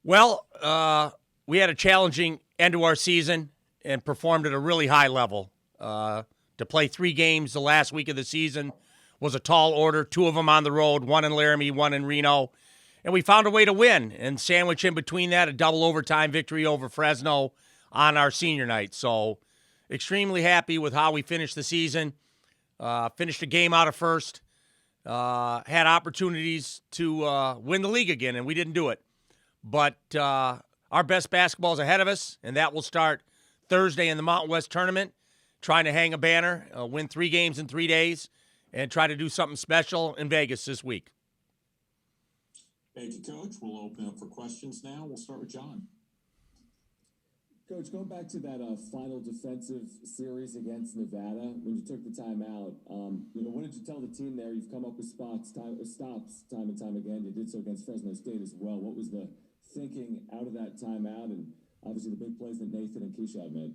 Well, we had a challenging end to our season and performed at a really high level. To play 3 games the last week of the season was a tall order, 2 of them on the road, 1 in Laramie, 1 in Reno. And we found a way to win and sandwich in between that a double overtime victory over Fresno on our senior night. So extremely happy with how we finished the season. Finished a game out of first. Had opportunities to win the league again, and we didn't do it. But our best basketball is ahead of us, and that will start Thursday in the Mountain West Tournament, trying to hang a banner, win 3 games in 3 days, and try to do something special in Vegas this week. Thank you, Coach. We'll open up for questions now. We'll start with John. Coach, going back to that final defensive series against Nevada, when you took the timeout, what did you tell the team there? You've come up with stops time and time again. You did so against Fresno State as well. What was the thinking out of that timeout, and obviously the big plays that Nathan and Keyshawn made?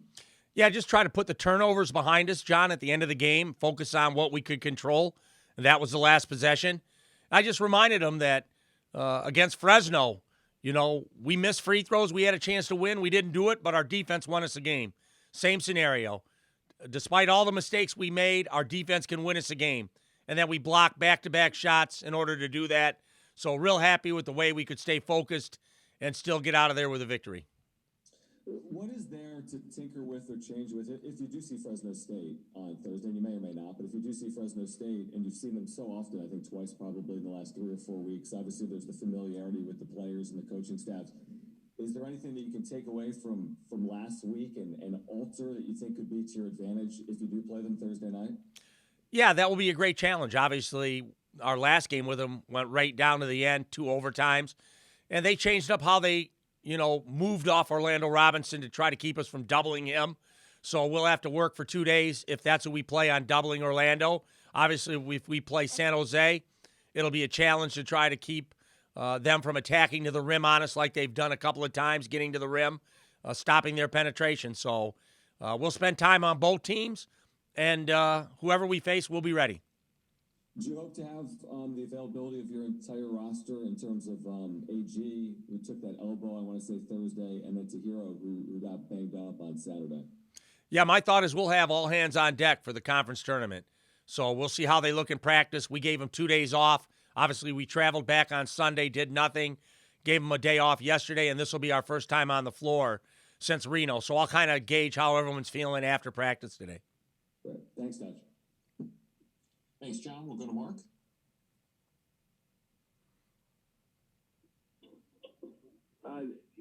Yeah, just try to put the turnovers behind us, John, at the end of the game, focus on what we could control, and that was the last possession. I just reminded them that against Fresno, we missed free throws. We had a chance to win. We didn't do it, but our defense won us a game. Same scenario. Despite all the mistakes we made, our defense can win us a game. And then we blocked back-to-back shots in order to do that. So real happy with the way we could stay focused and still get out of there with a victory. What is there to tinker with or change with if you do see Fresno State on Thursday, and you may or may not, but if you do see Fresno State, and you've seen them so often, I think twice probably in the last 3 or 4 weeks, obviously there's the familiarity with the players and the coaching staffs. Is there anything that you can take away from last week and alter that you think could be to your advantage if you do play them Thursday night? Yeah, that will be a great challenge. Obviously, our last game with them went right down to the end, 2 overtimes, and they changed up how they moved off Orlando Robinson to try to keep us from doubling him. So we'll have to work for 2 days if that's what we play on doubling Orlando. Obviously, if we play San Jose, it'll be a challenge to try to keep them from attacking to the rim on us like they've done a couple of times, getting to the rim, stopping their penetration. So we'll spend time on both teams, and whoever we face, we'll be ready. Do you hope to have the availability of your entire roster in terms of AG, who took that elbow, I want to say Thursday, and then Tahiro, who got banged up on Saturday? Yeah, my thought is we'll have all hands on deck for the conference tournament. So we'll see how they look in practice. We gave them 2 days off. Obviously, we traveled back on Sunday, did nothing, gave them a day off yesterday, and this will be our first time on the floor since Reno. So I'll kind of gauge how everyone's feeling after practice today. Great. Thanks, Dutch. Thanks, John. We'll go to Mark.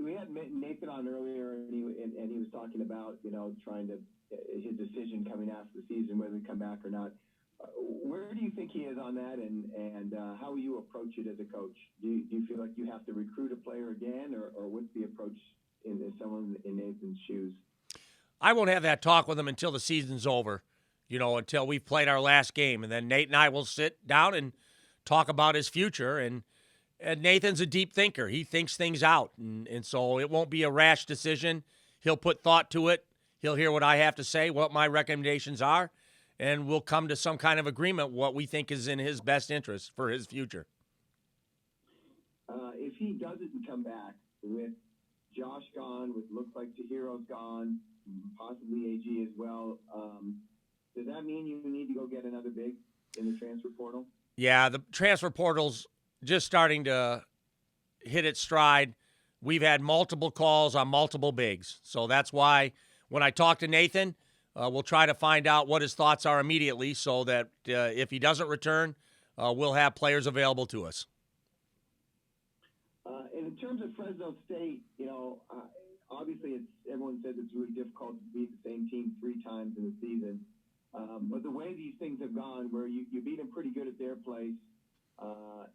We had Nathan on earlier, and he was talking about trying to his decision coming after the season whether to come back or not. Where do you think he is on that, and how will you approach it as a coach? Do you feel like you have to recruit a player again, or what's the approach in someone in Nathan's shoes? I won't have that talk with him until the season's over. Until we've played our last game. And then Nate and I will sit down and talk about his future. And Nathan's a deep thinker. He thinks things out. And so it won't be a rash decision. He'll put thought to it. He'll hear what I have to say, what my recommendations are, and we'll come to some kind of agreement what we think is in his best interest for his future. If he doesn't come back with Josh gone, with looks like Tahiro's gone, possibly AG as well, does that mean you need to go get another big in the transfer portal? Yeah, the transfer portal's just starting to hit its stride. We've had multiple calls on multiple bigs. So that's why when I talk to Nathan, we'll try to find out what his thoughts are immediately so that if he doesn't return, we'll have players available to us. And in terms of Fresno State, obviously everyone says it's really difficult to beat the same team 3 times in the season. But the way these things have gone, where you beat them pretty good at their place,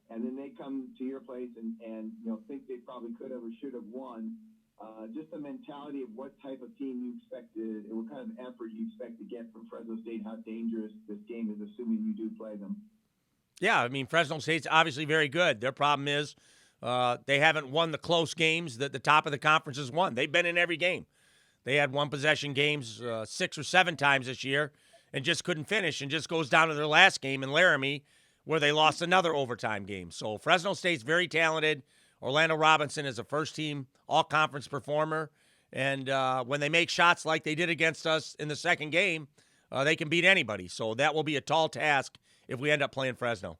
and then they come to your place and think they probably could have or should have won, just the mentality of what type of team you expected and what kind of effort you expect to get from Fresno State, how dangerous this game is, assuming you do play them. Yeah, I mean, Fresno State's obviously very good. Their problem is they haven't won the close games that the top of the conference has won. They've been in every game. They had one-possession games 6 or 7 times this year and just couldn't finish, and just goes down to their last game in Laramie where they lost another overtime game. So Fresno State's very talented. Orlando Robinson is a first-team all-conference performer, and when they make shots like they did against us in the second game, they can beat anybody. So that will be a tall task if we end up playing Fresno.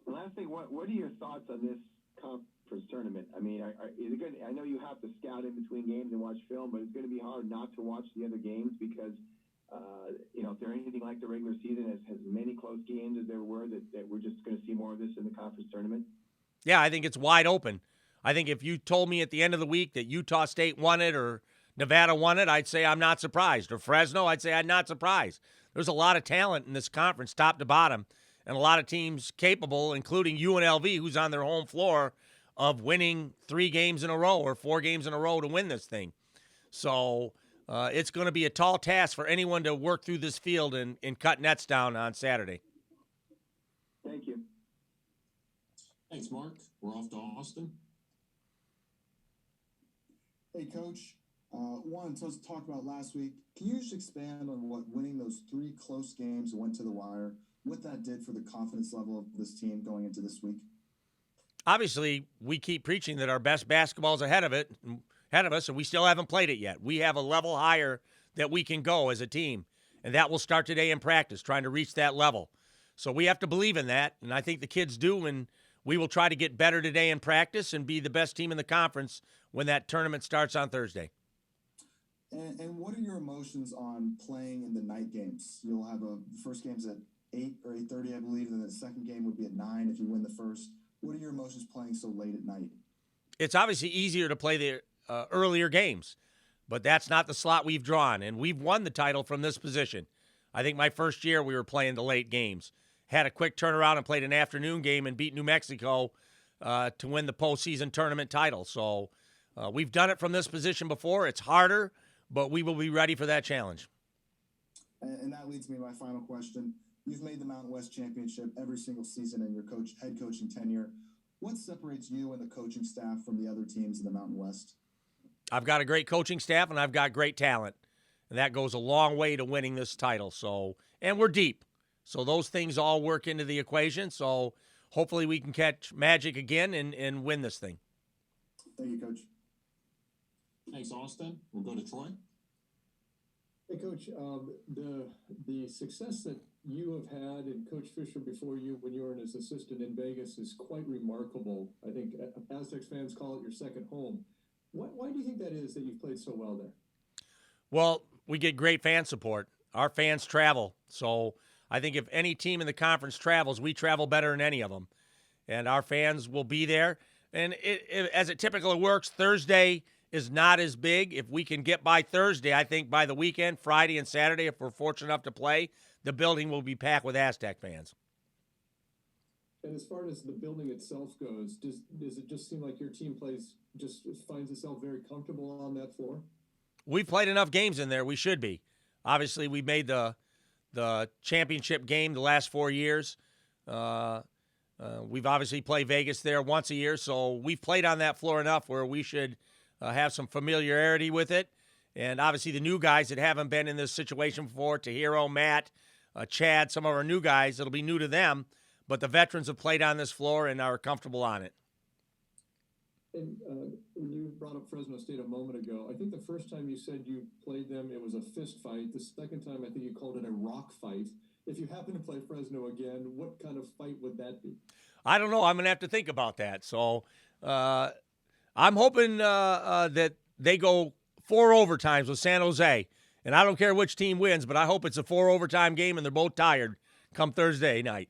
The last thing, what are your thoughts on this conference tournament? I mean, is it good? I know you have to scout in between games and watch film, but it's going to be hard not to watch the other games because, if they're anything like the regular season, has many close games as there were, that we're just going to see more of this in the conference tournament? Yeah, I think it's wide open. I think if you told me at the end of the week that Utah State won it or Nevada won it, I'd say I'm not surprised. Or Fresno, I'd say I'm not surprised. There's a lot of talent in this conference, top to bottom, and a lot of teams capable, including UNLV, who's on their home floor, of winning 3 games in a row or 4 games in a row to win this thing. So it's going to be a tall task for anyone to work through this field and cut nets down on Saturday. Thank you. Thanks, Mark. We're off to Austin. Hey, Coach. One, to talk about last week. Can you just expand on what winning those 3 close games went to the wire, what that did for the confidence level of this team going into this week? Obviously, we keep preaching that our best basketball is ahead of us, and we still haven't played it yet. We have a level higher that we can go as a team, and that will start today in practice, trying to reach that level. So we have to believe in that, and I think the kids do, and we will try to get better today in practice and be the best team in the conference when that tournament starts on Thursday. And what are your emotions on playing in the night games? You'll have the first game's at 8 or 8:30, I believe, and the second game would be at 9 if you win the first. What are your emotions playing so late at night? It's obviously easier to play the earlier games, but that's not the slot we've drawn, and we've won the title from this position. I think my first year we were playing the late games. Had a quick turnaround and played an afternoon game and beat New Mexico to win the postseason tournament title. So we've done it from this position before. It's harder, but we will be ready for that challenge. And that leads me to my final question. You've made the Mountain West Championship every single season in your head coaching tenure. What separates you and the coaching staff from the other teams in the Mountain West? I've got a great coaching staff, and I've got great talent. And that goes a long way to winning this title. And we're deep. So those things all work into the equation. So hopefully we can catch magic again and win this thing. Thank you, Coach. Thanks, Austin. We'll go to Troy. Hey, Coach, the success that you have had and Coach Fisher before you when you were his assistant in Vegas is quite remarkable. I think Aztecs fans call it your second home. Why do you think that is that you've played so well there? Well, we get great fan support. Our fans travel. So I think if any team in the conference travels, we travel better than any of them. And our fans will be there. And as it typically works, Thursday is not as big. If we can get by Thursday, I think by the weekend, Friday and Saturday, if we're fortunate enough to play, the building will be packed with Aztec fans. And as far as the building itself goes, does it just seem like your team finds itself very comfortable on that floor? We've played enough games in there. We should be. Obviously, we made the championship game the last 4 years. We've obviously played Vegas there once a year, so we've played on that floor enough where we should have some familiarity with it. And obviously the new guys that haven't been in this situation before, Tahiro, Matt, Chad, some of our new guys, it'll be new to them. But the veterans have played on this floor and are comfortable on it. And when you brought up Fresno State a moment ago, I think the first time you said you played them, it was a fist fight. The second time, I think you called it a rock fight. If you happen to play Fresno again, what kind of fight would that be? I don't know. I'm going to have to think about that. So I'm hoping that they go 4 overtimes with San Jose. And I don't care which team wins, but I hope it's a 4 overtime game and they're both tired come Thursday night.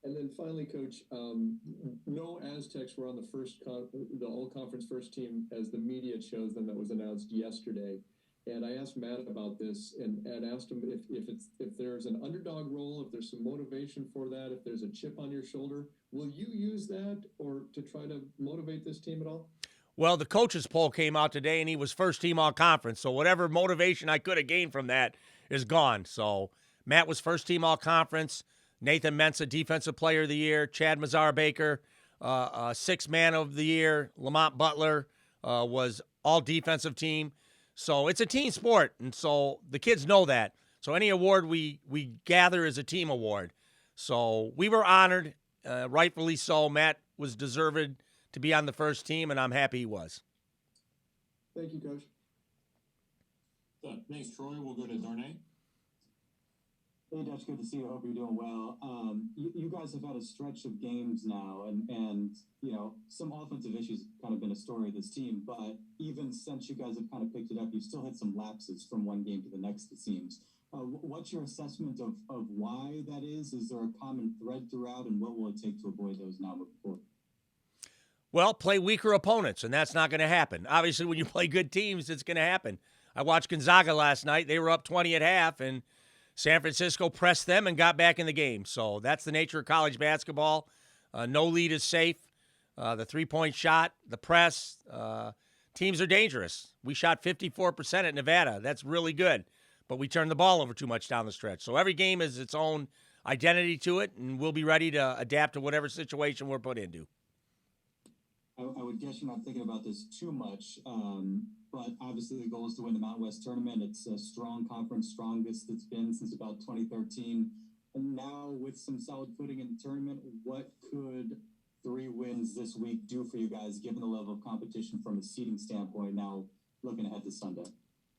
And then finally, Coach, no Aztecs were on the all-conference first team as the media chose them. That was announced yesterday. And I asked Matt about this and asked him if there's an underdog role, if there's some motivation for that, if there's a chip on your shoulder. Will you use that or to try to motivate this team at all? Well, the coaches poll came out today, and he was first team all-conference. So whatever motivation I could have gained from that is gone. So Matt was first team all-conference. Nathan Mensah, Defensive Player of the Year. Chad Mazar-Baker, Sixth Man of the Year. Lamont Butler was all-defensive team. So it's a team sport, and so the kids know that. So any award we gather is a team award. So we were honored Rightfully so. Matt was deserved to be on the first team, and I'm happy he was. Thank you, Coach. Thanks, Troy. We'll go to Darnay. Hey, Dutch, good to see you. Hope you're doing well. You guys have had a stretch of games now, and you know, some offensive issues kind of been a story of this team, but even since you guys have kind of picked it up, you've still had some lapses from one game to the next, it seems. What's your assessment of why that is? Is there a common thread throughout, and what will it take to avoid those now moving forward? Well, play weaker opponents, and that's not going to happen. Obviously, when you play good teams, it's going to happen. I watched Gonzaga last night. They were up 20 at half, and San Francisco pressed them and got back in the game. So that's the nature of college basketball. No lead is safe. The three-point shot, the press, teams are dangerous. We shot 54% at Nevada. That's really good. But we turned the ball over too much down the stretch. So every game has its own identity to it, and we'll be ready to adapt to whatever situation we're put into. I would guess you're not thinking about this too much, but obviously the goal is to win the Mountain West tournament. It's a strong conference, strongest it's been since about 2013. And now with some solid footing in the tournament, what could 3 wins this week do for you guys, given the level of competition from a seeding standpoint now looking ahead to Sunday?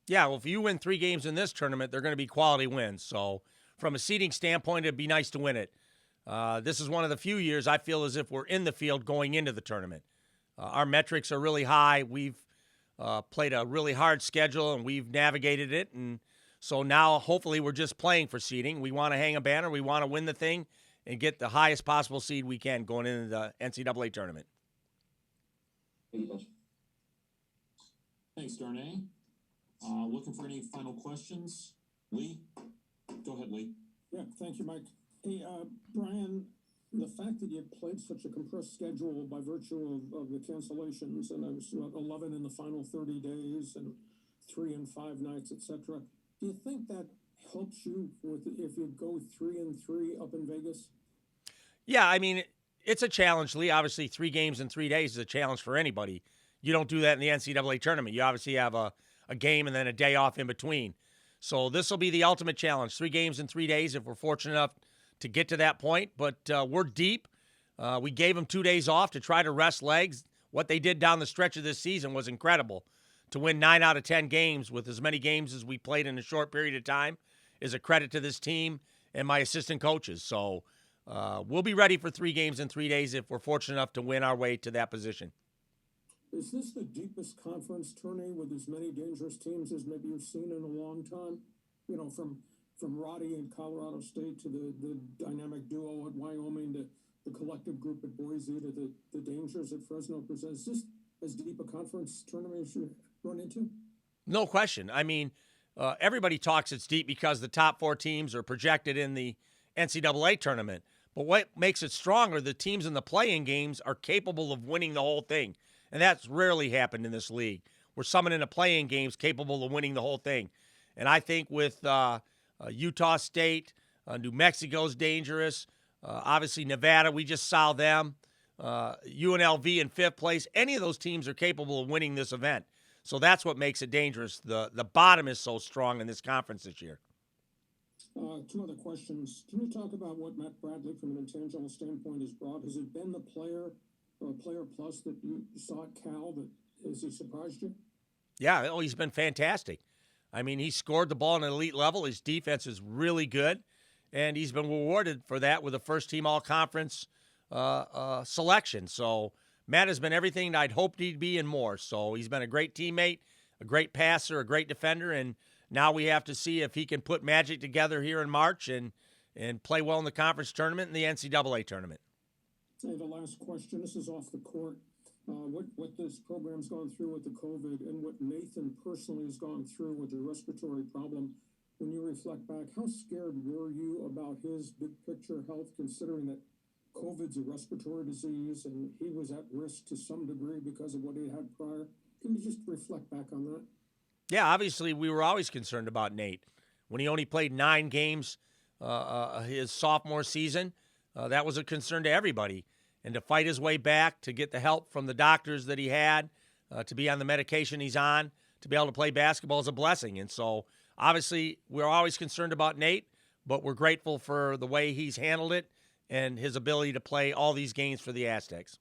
Yeah, well, if you win 3 games in this tournament, they're going to be quality wins. So from a seeding standpoint, it'd be nice to win it. This is one of the few years I feel as if we're in the field going into the tournament. Our metrics are really high. We've played a really hard schedule, and we've navigated it. And so now, hopefully, we're just playing for seeding. We want to hang a banner. We want to win the thing and get the highest possible seed we can going into the NCAA tournament. Thanks, Darnay. Looking for any final questions? Lee? Go ahead, Lee. Yeah, thank you, Mike. Hey, Brian, the fact that you played such a compressed schedule by virtue of the cancellations, and it was 11 in the final 30 days and 3 and 5 nights, etc. Do you think that helps you with if you go 3-3 up in Vegas? Yeah, I mean, it's a challenge, Lee. Obviously, 3 games in 3 days is a challenge for anybody. You don't do that in the NCAA tournament. You obviously have a game and then a day off in between. So this will be the ultimate challenge. 3 games in 3 days if we're fortunate enough to get to that point. But we're deep. We gave them 2 days off to try to rest legs. What they did down the stretch of this season was incredible. To win 9 out of 10 games with as many games as we played in a short period of time is a credit to this team and my assistant coaches. So we'll be ready for 3 games in 3 days if we're fortunate enough to win our way to that position. Is this the deepest conference tourney with as many dangerous teams as maybe you've seen in a long time? You know, from Roddy in Colorado State to the dynamic duo at Wyoming to the collective group at Boise to the dangers at Fresno presents. Is this as deep a conference tournament as you run into? No question. I mean, everybody talks it's deep because the top 4 teams are projected in the NCAA tournament. But what makes it stronger, the teams in the play-in games are capable of winning the whole thing. And that's rarely happened in this league, where someone in a play-in game is capable of winning the whole thing. And I think with Utah State, New Mexico's dangerous. Obviously, Nevada, we just saw them. UNLV in 5th place. Any of those teams are capable of winning this event. So that's what makes it dangerous. The bottom is so strong in this conference this year. 2 other questions. Can you talk about what Matt Bradley, from an intangible standpoint, has brought? Has it been the player or a player plus that you saw at Cal that has he surprised you? Yeah, he's been fantastic. I mean, he scored the ball at an elite level. His defense is really good, and he's been rewarded for that with a first-team all-conference selection. So Matt has been everything I'd hoped he'd be and more. So he's been a great teammate, a great passer, a great defender, and now we have to see if he can put magic together here in March and play well in the conference tournament and the NCAA tournament. Hey, the last question. This is off the court. What this program's gone through with the COVID and what Nathan personally has gone through with the respiratory problem. When you reflect back, how scared were you about his big picture health, considering that COVID's a respiratory disease and he was at risk to some degree because of what he had prior? Can you just reflect back on that? Yeah, obviously we were always concerned about Nate. When he only played 9 games his sophomore season, that was a concern to everybody. And to fight his way back, to get the help from the doctors that he had, to be on the medication he's on, to be able to play basketball is a blessing. And so, obviously, we're always concerned about Nate, but we're grateful for the way he's handled it and his ability to play all these games for the Aztecs.